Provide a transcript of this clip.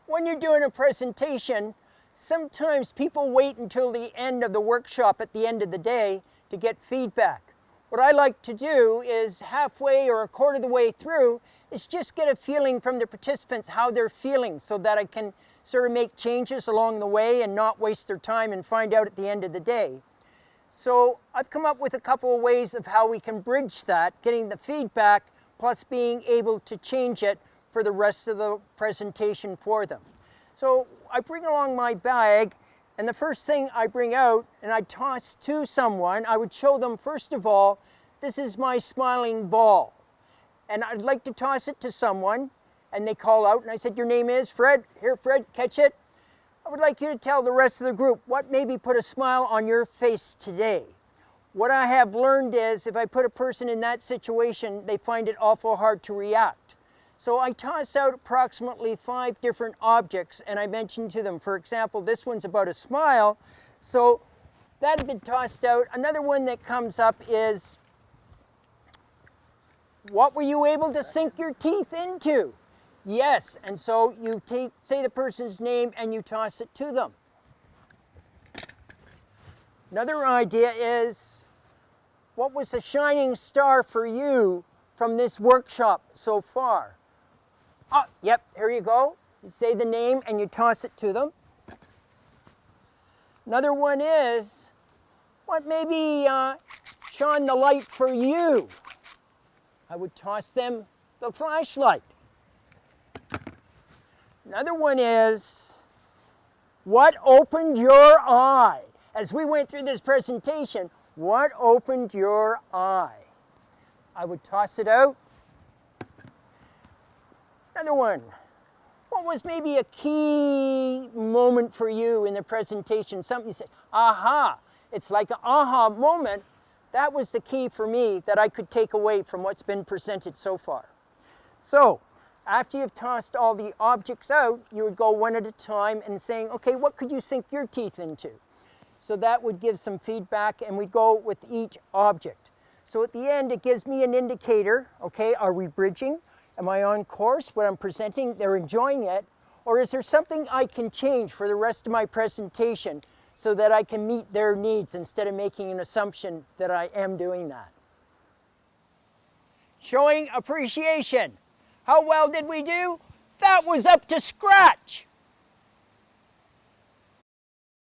when you're doing a presentation, sometimes people wait until the end of the workshop at the end of the day to get feedback. What I like to do is halfway or a quarter of the way through is just get a feeling from the participants how they're feeling so that I can sort of make changes along the way and not waste their time and find out at the end of the day. So I've come up with a couple of ways of how we can bridge that, getting the feedback plus being able to change it for the rest of the presentation for them. So I bring along my bag, and the first thing I bring out and I toss to someone, I would show them first of all, this is my smiling ball. And I'd like to toss it to someone, and they call out, and I said, your name is Fred? Here, Fred, catch it. I would like you to tell the rest of the group what maybe put a smile on your face today. What I have learned is if I put a person in that situation, they find it awful hard to react. So I toss out approximately 5 different objects, and I mention to them, for example, this one's about a smile. So that had been tossed out. Another one that comes up is, what were you able to sink your teeth into? Yes, and so you say the person's name and you toss it to them. Another idea is, what was a shining star for you from this workshop so far? Oh, yep, here you go. You say the name and you toss it to them. Another one is, what maybe shone the light for you? I would toss them the flashlight. Another one is, what opened your eye? As we went through this presentation, what opened your eye? I would toss it out. Another one, what was maybe a key moment for you in the presentation? Something you say, aha, it's like an aha moment. That was the key for me that I could take away from what's been presented so far. So, after you've tossed all the objects out, you would go one at a time and saying, okay, what could you sink your teeth into? So that would give some feedback, and we'd go with each object. So at the end, it gives me an indicator, okay, are we bridging? Am I on course? What I'm presenting, they're enjoying it? Or is there something I can change for the rest of my presentation so that I can meet their needs instead of making an assumption that I am doing that? Showing appreciation. How well did we do? That was up to scratch.